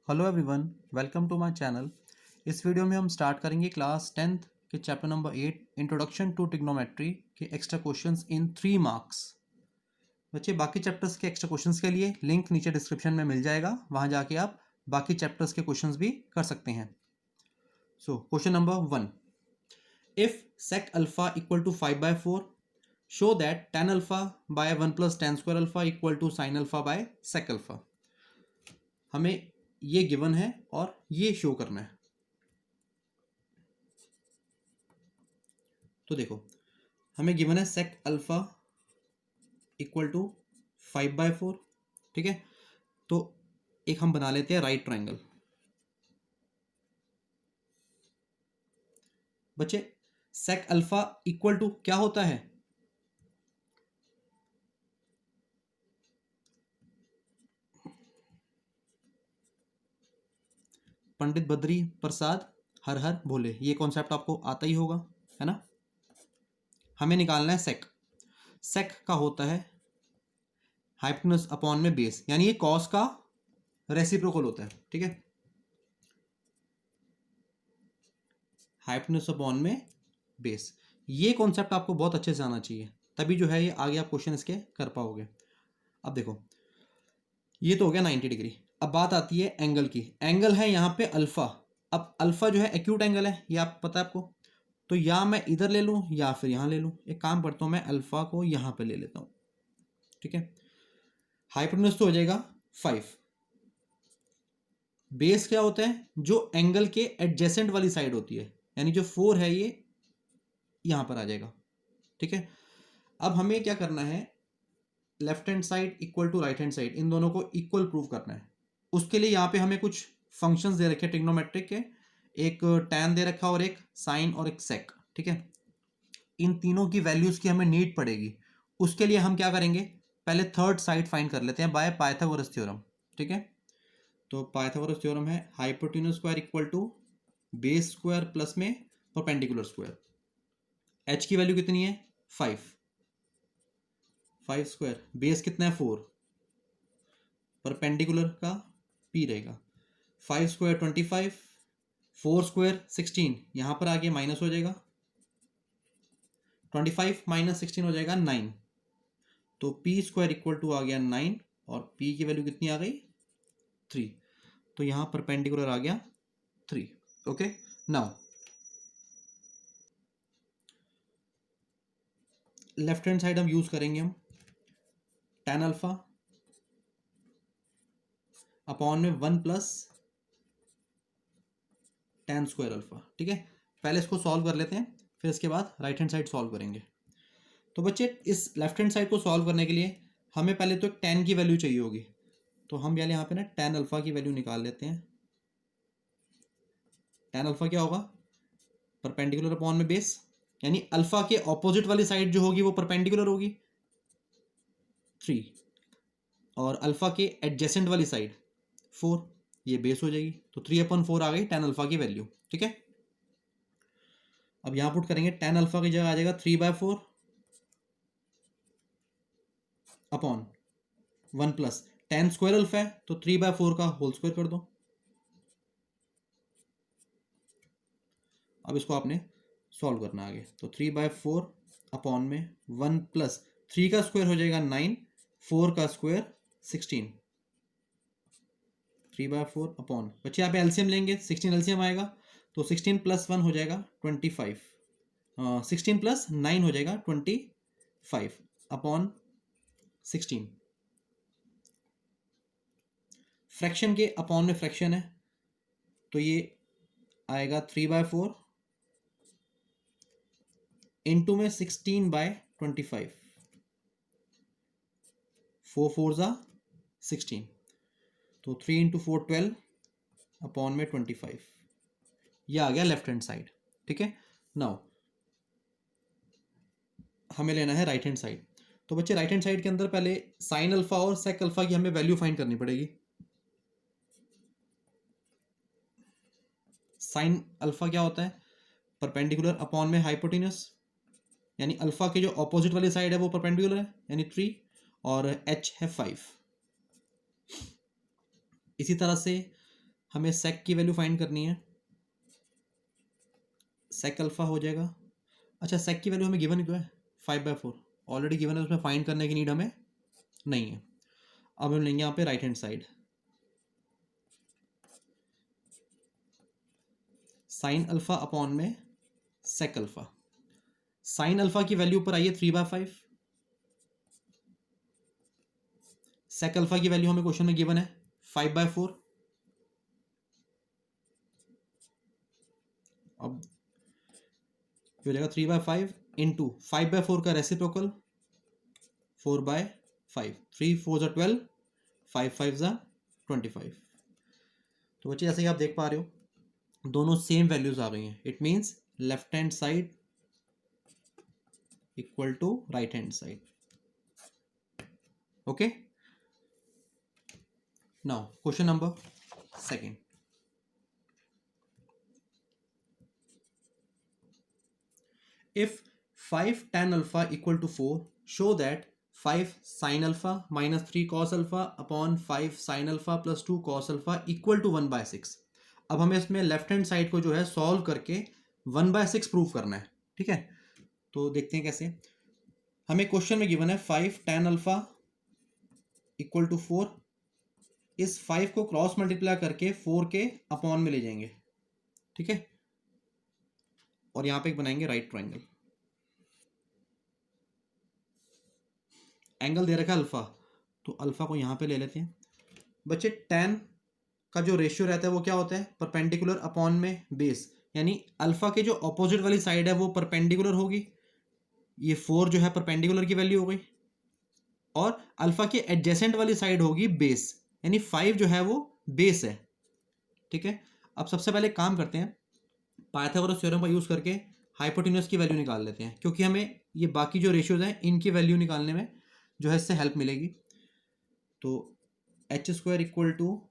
Hello everyone, welcome to my channel. इस video में हम स्टार्ट करेंगे क्लास 10th के chapter number 8 introduction to trigonometry के एक्स्ट्रा क्वेश्चंस इन 3 मार्क्स। बच्चे, बाकी चैप्टर्स के एक्स्ट्रा क्वेश्चंस के लिए लिंक नीचे डिस्क्रिप्शन में मिल जाएगा, वहां जाके आप बाकी चैप्टर्स के क्वेश्चंस भी कर सकते हैं। So question number 1, if sec alpha equal to 5/4 show that tan alpha by 1 plus tan square alpha equal to sin alpha by sec alpha. हमें ये गिवन है और ये शो करना है। तो देखो, हमें गिवन है sec अल्फा इक्वल टू 5/4, ठीक है। तो एक हम बना लेते हैं राइट ट्रायंगल। बच्चे, sec अल्फा इक्वल टू क्या होता है? पंडित बद्री प्रसाद हर हर भोले, ये कॉन्सेप्ट आपको आता ही होगा, है ना। हमें निकालना है sec। sec का होता है हाइपोटेन्यूज अपॉन में बेस, यानी ये cos का रेसिप्रोकल होता है, ठीक है। हाइपोटेन्यूज अपॉन में बेस, ये कॉन्सेप्ट आपको बहुत अच्छे से आना चाहिए, तभी जो है ये आगे आप क्वेश्चन इसके कर पाओगे। अब देखो, ये तो हो गया 90 डिग्री। अब बात आती है एंगल की। एंगल है यहाँ पे अल्फा। अब अल्फा जो है एक्यूट एंगल है, ये आप पता है आपको। तो या मैं इधर ले लूँ या फिर यहाँ ले लूँ। एक काम करता हूँ, मैं अल्फा को यहाँ पे ले लेता हूँ, ठीक है। हाइपोटेन्यूज तो हो जाएगा 5। बेस क्या होता है? जो एंगल के एडजेसेंट वाली साइड होती है, यानी जो 4 है ये यहाँ पर आ जाएगा, ठीक है। अब हमें क्या करना है, left hand side equal to right hand side, इन दोनों को इक्वल प्रूव करना है। उसके लिए यहाँ पे हमें कुछ फंक्शंस दे रखे हैं ट्रिग्नोमेट्रिक के, एक tan दे रखा और एक sin और एक sec, ठीक है। इन तीनों की वैल्यूज की हमें नीड पड़ेगी। उसके लिए हम क्या करेंगे, पहले थर्ड साइड फाइंड कर लेते हैं बाय पाइथागोरस थ्योरम, ठीक है। तो पाइथागोरस थ्योरम है hypotenuse square equal to base square plus में परपेंडिकुलर स्क्वायर। h की वैल्यू कितनी है? 5 स्क्वायर, बेस कितना है? 4, परपेंडिकुलर का p रहेगा। 5 स्क्वायर 25, 4 स्क्वायर 16, यहां पर आगे माइनस हो जाएगा। 25 माइनस 16 हो जाएगा 9। तो p स्क्वायर इक्वल टू आ गया 9 और p की वैल्यू कितनी आ गई? 3। तो यहां परपेंडिकुलर आ गया 3। Okay, now left hand side हम यूज करेंगे, हम tan अल्फा अपॉन में 1 प्लस tan स्क्वायर अल्फा, ठीक है। पहले इसको सॉल्व कर लेते हैं, फिर इसके बाद राइट हैंड साइड सॉल्व करेंगे। तो बच्चे, इस लेफ्ट हैंड साइड को सॉल्व करने के लिए हमें पहले तो एक tan की वैल्यू चाहिए होगी। तो हम पहले यहाँ पे ना tan अल्फा की वैल्यू निकाल लेते हैं। tan अल्फा क्या होगा? परपेंडिकुलर अपॉन में बेस, यानी अल्फा के ऑपोजिट वाली साइड जो होगी वो परपेंडिकुलर होगी 3, और अल्फा के एडजेसेंट वाली साइड 4, ये बेस हो जाएगी। तो 3/4 आ गई tan अल्फा की वैल्यू, ठीक है। अब यहां पुट करेंगे, tan अल्फा की जगह आ जाएगा 3/4 upon 1 plus tan square alpha है तो 3/4 का होल स्क्वायर कर दो। अब इसको आपने सॉल्व करना आगे। तो 3/4 अपॉन में 1 प्लस 3 का स्क्वायर हो जाएगा 9, 4 का स्क्वायर 16, 3/4 अपॉन, बच्चे यहाँ पे एलसीएम लेंगे, 16 एलसीएम आएगा तो 16 प्लस 1 हो जाएगा 25, 16 प्लस 9 हो जाएगा 25 अपॉन 16। फ्रैक्शन के अपॉन में फ्रैक्शन है तो ये आएगा 3/4 इंटू में 16/25, 4 4 ज़ा 16, तो 3 इंटू 4 12 अपॉन में 25, ये आ गया लेफ्ट हैंड साइड, ठीक है। नाउ हमें लेना है राइट हैंड साइड। तो बच्चे, राइट हैंड साइड के अंदर पहले साइन अल्फा और सेक अल्फा की हमें वैल्यू फाइंड करनी पड़ेगी। साइन अल्फा क्या होता है? परपेंडिकुलर अपॉन में हाइपोटेन्यूस, यानी अल्फा की जो ऑपोजिट वाली साइड है वो परपेंडिकुलर है, यानी 3, और h है 5। इसी तरह से हमें सेक की वैल्यू फाइंड करनी है, सेक अल्फा हो जाएगा। अच्छा, सेक की वैल्यू हमें गिवन क्यों है, 5/4 ऑलरेडी गिवन है, उसमें फाइंड करने की नीड हमें नहीं है। अब हम लेंगे यहाँ पे right hand side, sine alpha upon में सेक अल्फा। साइन अल्फा की वैल्यू ऊपर आई है 3/5, सेक अल्फा की वैल्यू हमें क्वेश्चन में गिवन है 5/4। अब हो जाएगा 3/5 इंटू 5/4 का रेसिप्रोकल 4/5, 3 4 ज़ा 12, 5 5 ज़ा 25। तो बच्चे जैसे कि आप देख पा रहे हो दोनों सेम वैल्यूज आ गई हैं, it means left hand side equal to right hand side. Okay, now question number second. If 5 tan alpha equal to 4, show that 5 sin alpha minus 3 cos alpha upon 5 sin alpha plus 2 cos alpha equal to 1/6। अब हमें इसमें left hand side को जो है solve करके 1/6 prove करना है। ठीक है, तो देखते हैं कैसे। हमें क्वेश्चन में गिवन है 5 tan alpha इक्वल टू 4, इस 5 को क्रॉस मल्टीप्लाई करके 4 के अपॉन में ले जाएंगे। ठीक है, और यहाँ पे एक बनाएंगे राइट ट्राइंगल। एंगल दे रखा है अल्फा, तो अल्फा को यहाँ पे ले लेते हैं। बच्चे tan का जो रेशियो रहता है वो क्या होता है, परपेंडिकुलर अपॉन में बेस, यानी अल्फा के जो ऑपोजिट वाली साइड है वो परपेंडिकुलर होगी, ये 4 जो है परपेंडिकुलर की वैल्यू हो गई, और अल्फा के एडजेसेंट वाली साइड होगी बेस, यानी 5 जो है वो बेस है। ठीक है, अब सबसे पहले काम करते हैं, पाइथागोरस थ्योरम का यूज़ करके हाइपोटेन्यूज की वैल्यू निकाल लेते हैं, क्योंकि हमें ये बाकी जो रेशियोज हैं इनकी वैल्यू निकालने में जो है इससे हेल्प मिलेगी। तो h² equal to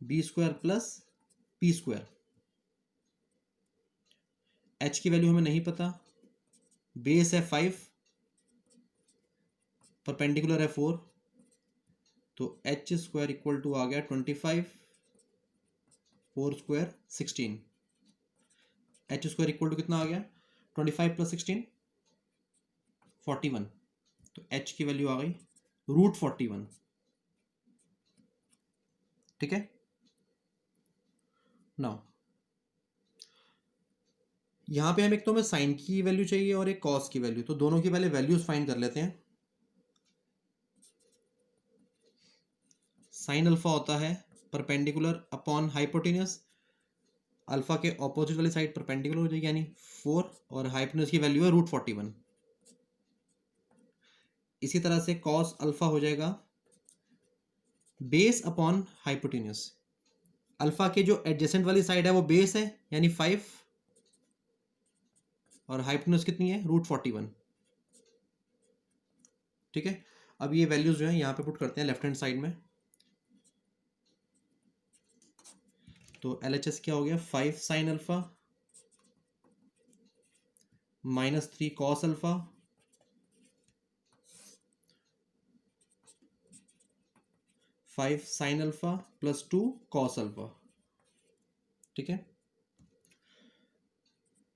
b² plus p²। h की वैल्यू हमें नहीं पता, बेस है 5, परपेंडिकुलर है 4, तो h² इक्वल टू आ गया 25, 4² 16। h² इक्वल टू कितना आ गया, 25 प्लस 16 41, तो h की वैल्यू आ गई √41। ठीक है, नाउ यहाँ पे हम एक तो हमें साइन की वैल्यू चाहिए और एक कॉस की वैल्यू, तो दोनों की पहले वैल्यूज फाइंड कर लेते हैं। साइन अल्फा होता है परपेंडिकुलर अपॉन हाइपोटेन्यूज, अल्फा के ऑपोजिट वाली साइड परपेंडिकुलर हो जाएगी यानी 4, और हाइपोटेन्यूज की वैल्यू है √41। इसी तरह से कॉस अल्फा हो जाएगा बेस अपॉन हाइपोटेन्यूज, अल्फा के जो एडजेसेंट वाली साइड है वो बेस है यानी 5, और हाइपोटेन्यूज कितनी है √41। ठीक है, अब ये वैल्यूज जो है यहाँ पे पुट करते हैं लेफ्ट हैंड साइड में। तो LHS क्या हो गया, 5 sine alpha minus 3 cos alpha five sine alpha plus 2 cos alpha. ठीक है,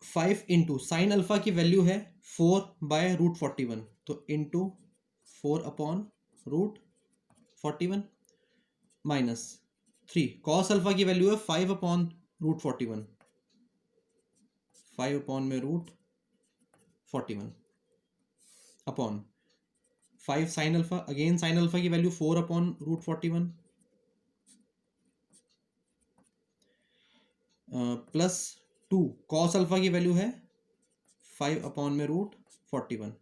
5 इंटू साइन अल्फा की वैल्यू है 4/√41, तो into 4 upon √41 minus 3 cos alpha की वैल्यू है 5 अपॉन √41, 5 अपॉन में √41 upon 5 sine alpha, again sine alpha की value 4 upon √41 plus 2 cos alpha की वैल्यू है 5 अपॉन में √41।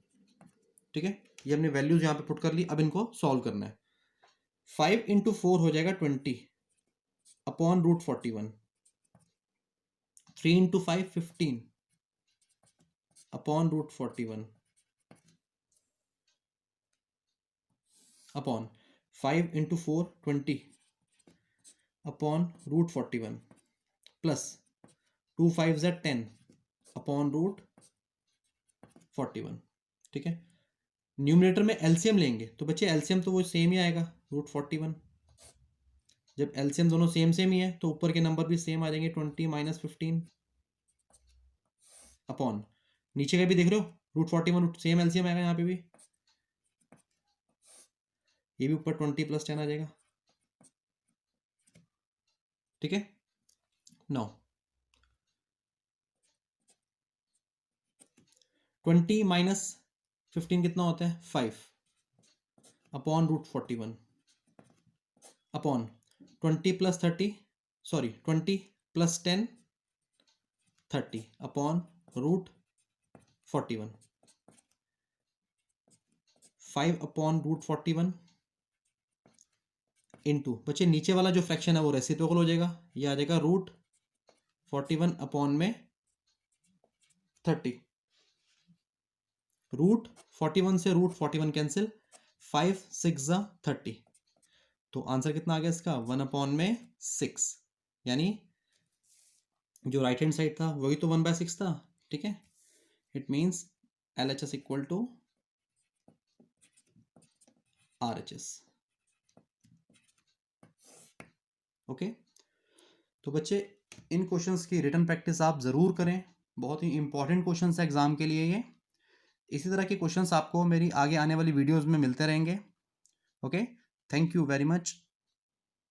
ठीक है, ये हमने वैल्यूज यहाँ पे पुट कर ली, अब इनको सॉल्व करना है। 5 इंटू 4 हो जाएगा 20 upon √41, 3 into 5 15 upon √41 upon 5 into 4 20 upon √41 plus 2 5 ज़ा 10 अपॉन √41। ठीक है, न्यूमरेटर में एलसीएम लेंगे तो बच्चे एलसीएम तो वो सेम ही आएगा √41, जब एलसीएम दोनों सेम सेम ही है तो ऊपर के नंबर भी सेम आ जाएंगे, 20 माइनस 15 अपॉन नीचे का भी देख रहे हो रूट 41 सेम एलसीएम आएगा यहाँ पे भी, ये भी ऊपर 20 प्लस 10 आ जाएगा। ठीक है, 9 20 माइनस 15 कितना होता है 5 upon root 41 upon 20 plus 30 sorry 20 plus 10 30 upon root 41 5 upon root 41 into बच्चे नीचे वाला जो फ्रैक्शन है वो रेसिप्रोकल हो जाएगा, ये आ जाएगा रूट 41 अपॉन में 30, रूट 41 से रूट 41 कैंसिल, 5 6 30, तो आंसर कितना आ गया इसका 1 अपॉन में 6, यानी जो राइट हैंड साइड था वही तो 1/6 था। ठीक है, it means LHS equal to RHS। Okay, तो बच्चे इन क्वेश्चंस की रिटन प्रैक्टिस आप ज़रूर करें, बहुत ही इंपॉर्टेंट क्वेश्चंस है एग्जाम के लिए ये। इसी तरह के क्वेश्चंस आपको मेरी आगे आने वाली वीडियोस में मिलते रहेंगे। Okay, thank you very much.